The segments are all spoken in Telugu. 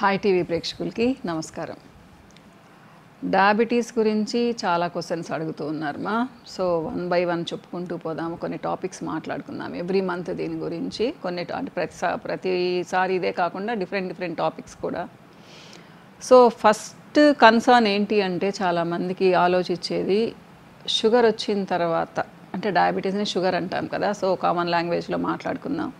హాయ్ టీవీ ప్రేక్షకులకి నమస్కారం. డయాబెటీస్ గురించి చాలా క్వశ్చన్స్ అడుగుతూ ఉన్నారు మా. సో వన్ బై వన్ చెప్పుకుంటూ పోదాము, కొన్ని టాపిక్స్ మాట్లాడుకుందాం. ఎవ్రీ మంత్ దీని గురించి కొన్ని ప్రతిసారి ఇదే కాకుండా డిఫరెంట్ టాపిక్స్ కూడా. సో ఫస్ట్ కన్సర్న్ ఏంటి అంటే చాలామందికి ఆలోచించేది షుగర్ వచ్చిన తర్వాత, అంటే డయాబెటీస్ని షుగర్ అంటాం కదా, సో కామన్ లాంగ్వేజ్లో మాట్లాడుకుందాం.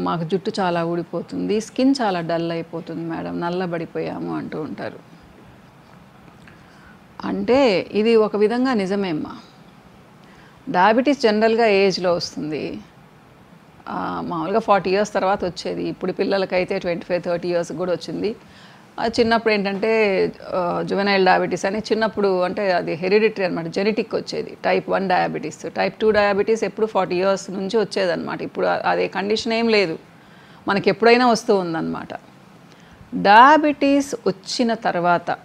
మాకు జుట్టు చాలా ఊడిపోతుంది, స్కిన్ చాలా డల్ అయిపోతుంది మేడం, నల్లబడిపోయాము అంటూ ఉంటారు. అంటే ఇది ఒక విధంగా నిజమేమ్మా. డయాబెటీస్ జనరల్గా ఏజ్లో వస్తుంది, మామూలుగా 40 years తర్వాత వచ్చేది. ఇప్పుడు పిల్లలకైతే 25-30 years కూడా వచ్చింది. అది చిన్నప్పుడు ఏంటంటే జువెనైల్ డయాబెటీస్ అని చిన్నప్పుడు, అంటే అది హెరిడిటరీ అనమాట, జెనెటిక్ వచ్చేది. టైప్ 1 డయాబెటీస్, టైప్ 2 డయాబెటీస్ ఎప్పుడు 40 years నుంచి వచ్చేదన్నమాట. ఇప్పుడు అదే కండిషన్ ఏం లేదు, మనకి ఎప్పుడైనా వస్తూ ఉందన్నమాట. డయాబెటీస్ వచ్చిన తర్వాత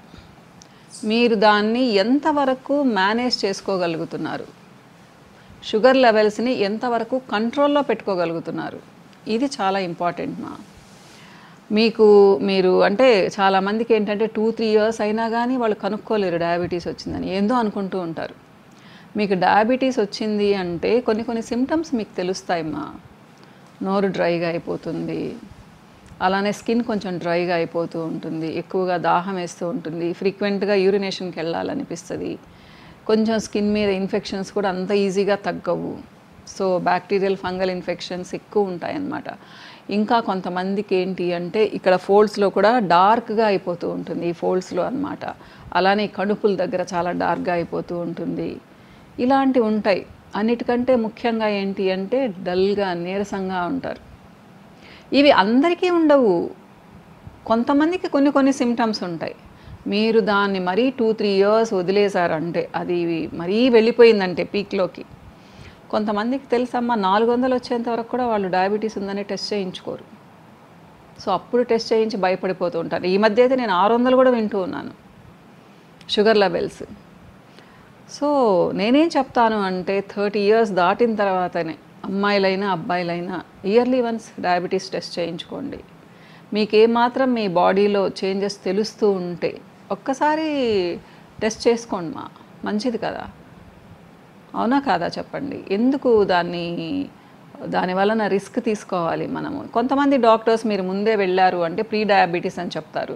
మీరు దాన్ని ఎంతవరకు మేనేజ్ చేసుకోగలుగుతున్నారు, షుగర్ లెవెల్స్ని ఎంతవరకు కంట్రోల్లో పెట్టుకోగలుగుతున్నారు, ఇది చాలా ఇంపార్టెంట్ మా. మీరు అంటే చాలామందికి ఏంటంటే 2-3 years అయినా కానీ వాళ్ళు కనుక్కోలేరు డయాబెటీస్ వచ్చిందని, ఏందో అనుకుంటూ ఉంటారు. మీకు డయాబెటీస్ వచ్చింది అంటే కొన్ని సిమ్టమ్స్ మీకు తెలుస్తాయమ్మా. నోరు డ్రైగా అయిపోతుంది, అలానే స్కిన్ కొంచెం డ్రైగా అయిపోతూ ఉంటుంది, ఎక్కువగా దాహం వేస్తూ ఉంటుంది, ఫ్రీక్వెంట్గా యూరినేషన్కి వెళ్ళాలనిపిస్తుంది, కొంచెం స్కిన్ మీద ఇన్ఫెక్షన్స్ కూడా అంత ఈజీగా తగ్గవు. సో బ్యాక్టీరియల్ ఫంగల్ ఇన్ఫెక్షన్స్ ఎక్కువ ఉంటాయన్నమాట. ఇంకా కొంతమందికి ఏంటి అంటే ఇక్కడ ఫోల్డ్స్లో కూడా డార్క్గా అయిపోతూ ఉంటుంది, ఈ ఫోల్డ్స్లో అన్నమాట. అలానే కడుపుల దగ్గర చాలా డార్క్గా అయిపోతూ ఉంటుంది. ఇలాంటివి ఉంటాయి. అన్నిటికంటే ముఖ్యంగా ఏంటి అంటే డల్గా నీరసంగా ఉంటారు. ఇవి అందరికీ ఉండవు, కొంతమందికి కొన్ని సిమ్టమ్స్ ఉంటాయి. మీరు దాన్ని మరీ 2-3 years వదిలేశారంటే, అది మరీ వెళ్ళిపోయిందంటే పీక్లోకి, కొంతమందికి తెలుసమ్మా 400 వచ్చేంత వరకు కూడా వాళ్ళు డయాబెటీస్ ఉందని టెస్ట్ చేయించుకోరు. సో అప్పుడు టెస్ట్ చేయించి భయపడిపోతూ ఉంటారు. ఈ మధ్య అయితే నేను 600 కూడా వింటూ ఉన్నాను షుగర్ లెవెల్స్. సో నేనేం చెప్తాను అంటే 30 years దాటిన తర్వాతనే అమ్మాయిలైనా అబ్బాయిలైనా ఇయర్లీ వన్స్ డయాబెటీస్ టెస్ట్ చేయించుకోండి. మీకేమాత్రం మీ బాడీలో చేంజెస్ తెలుస్తూ ఉంటే ఒక్కసారి టెస్ట్ చేసుకోండి మా, మంచిది కదా, అవునా కాదా చెప్పండి. ఎందుకు దాని వలన రిస్క్ తీసుకోవాలి మనము? కొంతమంది డాక్టర్స్ మీరు ముందే వెళ్ళారు అంటే ప్రీ డయాబెటీస్ అని చెప్తారు.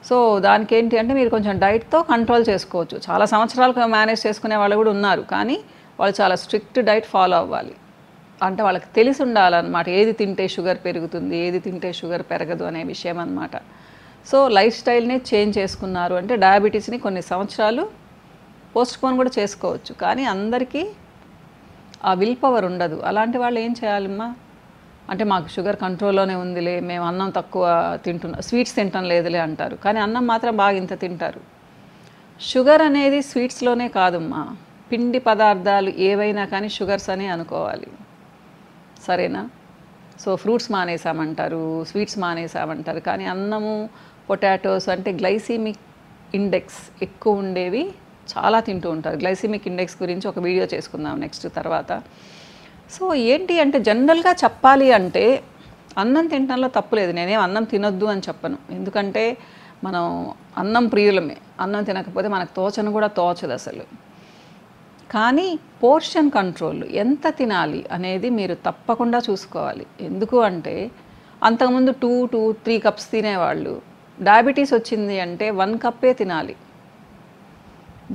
సో దానికి ఏంటి అంటే మీరు కొంచెం డైట్తో కంట్రోల్ చేసుకోవచ్చు. చాలా సంవత్సరాలకు మేనేజ్ చేసుకునే వాళ్ళు కూడా ఉన్నారు, కానీ వాళ్ళు చాలా స్ట్రిక్ట్ డైట్ ఫాలో అవ్వాలి. అంటే వాళ్ళకి తెలిసి ఉండాలన్నమాట, ఏది తింటే షుగర్ పెరుగుతుంది, ఏది తింటే షుగర్ పెరగదు అనే విషయం అన్నమాట. సో లైఫ్ స్టైల్ని చేంజ్ చేసుకున్నారు అంటే డయాబెటీస్ని కొన్ని సంవత్సరాలు పోస్ట్పోన్ కూడా చేసుకోవచ్చు. కానీ అందరికీ ఆ విల్ పవర్ ఉండదు. అలాంటి వాళ్ళు ఏం చేయాలమ్మా అంటే, మాకు షుగర్ కంట్రోల్లోనే ఉందిలే, మేము అన్నం తక్కువ తింటున్నాం, స్వీట్స్ తింటాం లేదులే అంటారు, కానీ అన్నం మాత్రం బాగా ఇంత తింటారు. షుగర్ అనేది స్వీట్స్లోనే కాదమ్మా, పిండి పదార్థాలు ఏవైనా కానీ షుగర్స్ అని అనుకోవాలి, సరేనా? సో ఫ్రూట్స్ మానేసామంటారు, స్వీట్స్ మానేసామంటారు, కానీ అన్నము, పొటాటోస్ అంటే గ్లైసిమిక్ ఇండెక్స్ ఎక్కువ ఉండేవి చాలా తింటూ ఉంటారు. గ్లైసిమిక్ ఇండెక్స్ గురించి ఒక వీడియో చేసుకుందాం నెక్స్ట్ తర్వాత. సో ఏంటి అంటే జనరల్గా చెప్పాలి అంటే అన్నం తినడంలో తప్పులేదు, నేనేం అన్నం తినొద్దు అని చెప్పను. ఎందుకంటే మనం అన్నం ప్రియులమే, అన్నం తినకపోతే మనకు తోచను కూడా తోచదు అసలు. కానీ పోర్షన్ కంట్రోల్, ఎంత తినాలి అనేది మీరు తప్పకుండా చూసుకోవాలి. ఎందుకు అంటే అంతకుముందు 2-3 cups తినేవాళ్ళు, డయాబెటీస్ వచ్చింది అంటే 1 cup తినాలి.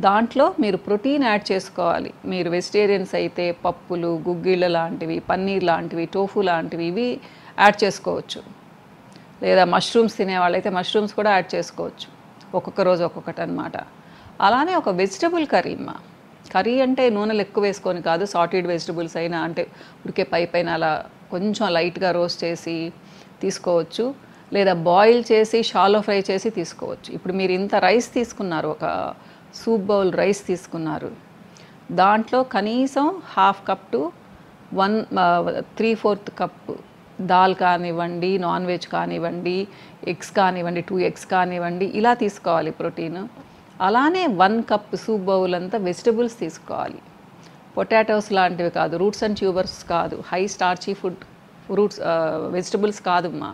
దాంట్లో మీరు ప్రోటీన్ యాడ్ చేసుకోవాలి. మీరు వెజిటేరియన్స్ అయితే పప్పులు, గుగ్గిళ్ళు లాంటివి, పన్నీర్ లాంటివి, టోఫు లాంటివి ఇవి యాడ్ చేసుకోవచ్చు. లేదా మష్రూమ్స్ తినేవాళ్ళైతే మష్రూమ్స్ కూడా యాడ్ చేసుకోవచ్చు. ఒక్కొక్క రోజు ఒక్కొక్కటి అనమాట. అలానే ఒక వెజిటబుల్ కర్రీ అంటే నూనెలు ఎక్కువ వేసుకొని కాదు, సాటెడ్ వెజిటబుల్స్ అయినా అంటే ఉడికే పైన అలా కొంచెం లైట్గా రోస్ట్ చేసి తీసుకోవచ్చు, లేదా బాయిల్ చేసి షాలో ఫ్రై చేసి తీసుకోవచ్చు. ఇప్పుడు మీరు ఇంత రైస్ తీసుకున్నారు, ఒక సూప్ బౌల్ రైస్ తీసుకున్నారు, దాంట్లో కనీసం 1/2 cup to 3/4 cup దాల్ కానివ్వండి, నాన్ వెజ్ కానివ్వండి, ఎగ్స్ కానివ్వండి, 2 eggs కానివ్వండి, ఇలా తీసుకోవాలి ప్రోటీన్. అలానే 1 cup సూప్ బౌల్ అంతా వెజిటబుల్స్ తీసుకోవాలి. పొటాటోస్ లాంటివి కాదు, రూట్స్ అండ్ ట్యూబర్స్ కాదు, high starchy food, fruits vegetables కాదమ్మా.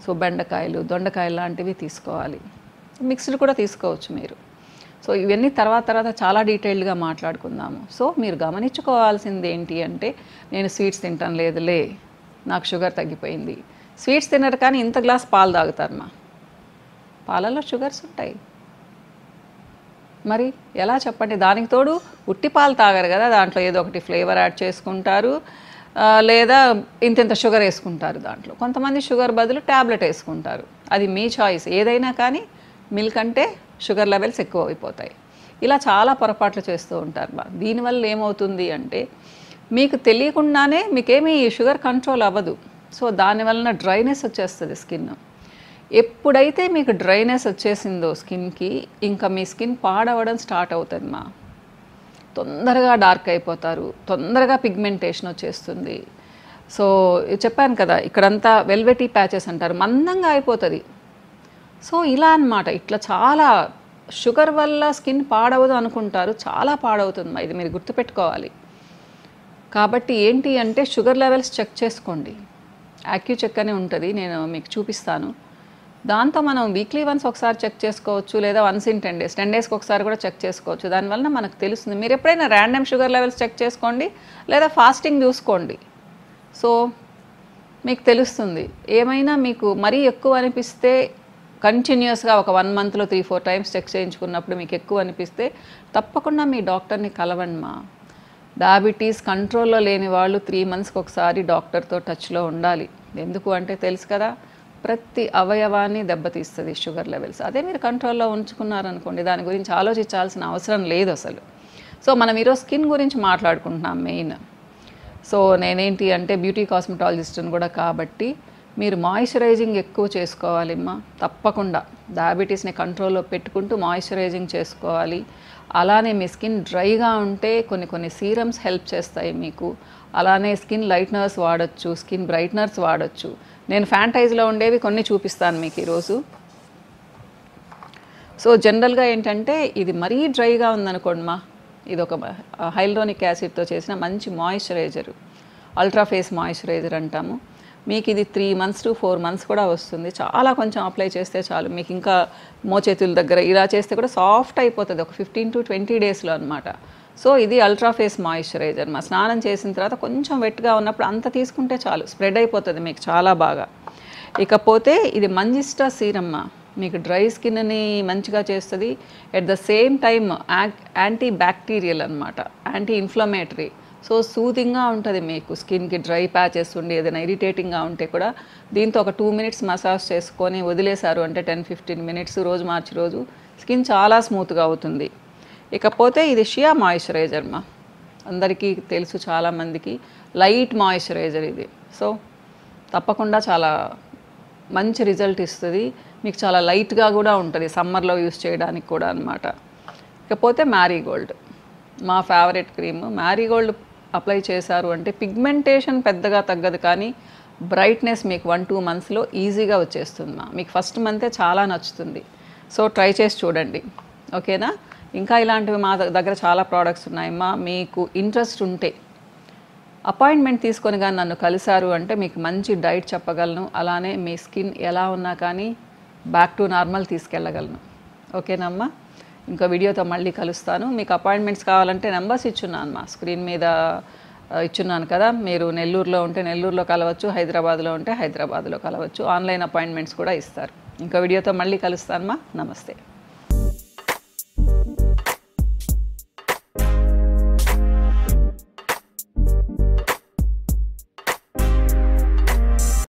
సో బెండకాయలు, దొండకాయలు లాంటివి తీసుకోవాలి. మిక్స్డ్ కూడా తీసుకోవచ్చు మీరు. సో ఇవన్నీ తర్వాత చాలా డీటెయిల్డ్గా మాట్లాడుకుందాము. సో మీరు గమనించుకోవాల్సింది ఏంటి అంటే, నేను స్వీట్స్ తింటాను లేదులే, నాకు షుగర్ తగ్గిపోయింది. స్వీట్స్ తినరు కానీ ఇంత గ్లాస్ పాలు తాగుతారమ్మా. పాలల్లో షుగర్స్ ఉంటాయి. మరి ఎలా చెప్పండి? దానికి తోడు ఉట్టి పాలు తాగరు కదా, దాంట్లో ఏదో ఒకటి ఫ్లేవర్ యాడ్ చేసుకుంటారు, లేదా ఇంత షుగర్ వేసుకుంటారు దాంట్లో. కొంతమంది షుగర్ బదులు ట్యాబ్లెట్ వేసుకుంటారు. అది మీ చాయిస్. ఏదైనా కానీ మిల్క్ అంటే షుగర్ లెవెల్స్ ఎక్కువ అయిపోతాయి. ఇలా చాలా పొరపాట్లు చేస్తూ ఉంటారు. దీనివల్ల ఏమవుతుంది అంటే, మీకు తెలియకుండానే మీకేమీ షుగర్ కంట్రోల్ అవ్వదు. సో దానివలన డ్రైనెస్ వచ్చేస్తుంది స్కిన్. ఎప్పుడైతే మీకు డ్రైనెస్ వచ్చేసిందో స్కిన్కి, ఇంకా మీ స్కిన్ పాడవడం స్టార్ట్ అవుతుంది తొందరగా డార్క్ అయిపోతారు, తొందరగా పిగ్మెంటేషన్ వచ్చేస్తుంది. సో చెప్పాను కదా, ఇక్కడంతా వెల్వెటీ ప్యాచెస్ అంటారు, మందంగా అయిపోతుంది. సో ఇలా అన్నమాట. ఇట్లా చాలా షుగర్ వల్ల స్కిన్ పాడవదు అనుకుంటారు, చాలా పాడవుతుంది. ఇది మీరు గుర్తుపెట్టుకోవాలి. కాబట్టి ఏంటి అంటే, షుగర్ లెవెల్స్ చెక్ చేసుకోండి. యాక్యూచెక్ అని ఉంటుంది, నేను మీకు చూపిస్తాను. దాంతో మనం వీక్లీ వన్స్ ఒకసారి చెక్ చేసుకోవచ్చు, లేదా వన్స్ ఇన్ 10 days, 10 daysకి ఒకసారి కూడా చెక్ చేసుకోవచ్చు. దానివల్ల మనకు తెలుస్తుంది. మీరు ఎప్పుడైనా ర్యాండమ్ షుగర్ లెవెల్స్ చెక్ చేసుకోండి, లేదా ఫాస్టింగ్ చూసుకోండి. సో మీకు తెలుస్తుంది. ఏమైనా మీకు మరీ ఎక్కువ అనిపిస్తే, కంటిన్యూస్గా ఒక 1 monthలో 3-4 times చెక్ చేయించుకున్నప్పుడు మీకు ఎక్కువ అనిపిస్తే తప్పకుండా మీ డాక్టర్ని కలవండి. డయాబెటీస్ కంట్రోల్లో లేని వాళ్ళు 3 monthsకి ఒకసారి డాక్టర్తో టచ్లో ఉండాలి. ఎందుకు అంటే తెలుసు కదా, ప్రతి అవయవాన్ని దెబ్బతీస్తుంది షుగర్ లెవెల్స్. అదే మీరు కంట్రోల్లో ఉంచుకున్నారనుకోండి, దాని గురించి ఆలోచించాల్సిన అవసరం లేదు అసలు. సో మనం ఈరోజు స్కిన్ గురించి మాట్లాడుకుంటున్నాం మెయిన్. సో నేనేంటి అంటే బ్యూటీ కాస్మెటాలజిస్ట్ని కూడా, కాబట్టి మీరు మాయిశ్చరైజింగ్ ఎక్కువ చేసుకోవాలిమ్మా. తప్పకుండా డయాబెటీస్ని కంట్రోల్లో పెట్టుకుంటూ మాయిశ్చరైజింగ్ చేసుకోవాలి. అలానే మీ స్కిన్ డ్రైగా ఉంటే కొన్ని సీరమ్స్ హెల్ప్ చేస్తాయి మీకు. అలానే స్కిన్ లైట్నర్స్ వాడచ్చు, స్కిన్ బ్రైట్నర్స్ వాడచ్చు. నేను ఫ్యాంటైజ్లో ఉండేవి కొన్ని చూపిస్తాను మీకు ఈరోజు. సో జనరల్గా ఏంటంటే, ఇది మరీ డ్రైగా ఉందనుకోండి ఇది ఒక హైల్రోనిక్ యాసిడ్తో చేసిన మంచి మాయిశ్చరైజరు, అల్ట్రా ఫేస్ మాయిశ్చరైజర్ అంటాము. మీకు ఇది 3 months to 4 months కూడా వస్తుంది. చాలా కొంచెం అప్లై చేస్తే చాలు. మీకు ఇంకా మోచేతుల దగ్గర ఇలా చేస్తే కూడా సాఫ్ట్ అయిపోతుంది ఒక 15 to 20 daysలో అనమాట. సో ఇది అల్ట్రా ఫేస్ మాయిశ్చరైజర్. స్నానం చేసిన తర్వాత కొంచెం వెట్గా ఉన్నప్పుడు అంత తీసుకుంటే చాలు, స్ప్రెడ్ అయిపోతుంది మీకు చాలా బాగా. ఇకపోతే ఇది మంజిస్టా సీరమ్మ, మీకు డ్రై స్కిన్ని మంచిగా చేస్తుంది. At the same time anti bacterial అనమాట, యాంటీ ఇన్ఫ్లమేటరీ. సో సూదింగ్గా ఉంటుంది మీకు స్కిన్కి. డ్రై ప్యాచెస్ ఉండి ఏదైనా ఇరిటేటింగ్గా ఉంటే కూడా దీంతో ఒక 2 minutes మసాజ్ చేసుకొని వదిలేశారు అంటే 10-15 minutes రోజు మార్చి రోజు స్కిన్ చాలా స్మూత్గా అవుతుంది. ఇకపోతే ఇది షియా మాయిశ్చరైజర్ అందరికీ తెలుసు, చాలామందికి లైట్ మాయిశ్చరైజర్ ఇది. సో తప్పకుండా చాలా మంచి రిజల్ట్ ఇస్తుంది మీకు. చాలా లైట్గా కూడా ఉంటుంది, సమ్మర్లో యూస్ చేయడానికి కూడా అనమాట. ఇకపోతే మ్యారీగోల్డ్, మా ఫేవరెట్ క్రీమ్. మ్యారీగోల్డ్ అప్లై చేశారు అంటే పిగ్మెంటేషన్ పెద్దగా తగ్గదు, కానీ బ్రైట్నెస్ మీకు 1-2 monthsలో ఈజీగా వచ్చేస్తుంది మీకు ఫస్ట్ మంతే చాలా నచ్చుతుంది. సో ట్రై చేసి చూడండి, ఓకేనా? ఇంకా ఇలాంటివి మా దగ్గర చాలా ప్రోడక్ట్స్ ఉన్నాయమ్మా. మీకు ఇంట్రెస్ట్ ఉంటే అపాయింట్మెంట్ తీసుకొని కానీ నన్ను కలిశారు అంటే మీకు మంచి డైట్ చెప్పగలను. అలానే మీ స్కిన్ ఎలా ఉన్నా కానీ బ్యాక్ టు నార్మల్ తీసుకెళ్ళగలను. ఓకేనమ్మా? ఇంకో వీడియోతో మళ్ళీ కలుస్తాను. మీకు అపాయింట్మెంట్స్ కావాలంటే నెంబర్స్ ఇచ్చున్నాను స్క్రీన్ మీద ఇచ్చున్నాను కదా. మీరు నెల్లూరులో ఉంటే నెల్లూరులో కలవచ్చు, హైదరాబాద్లో ఉంటే హైదరాబాద్లో కలవచ్చు. ఆన్లైన్ అపాయింట్మెంట్స్ కూడా ఇస్తారు. ఇంకో వీడియోతో మళ్ళీ కలుస్తానమ్మా. నమస్తే.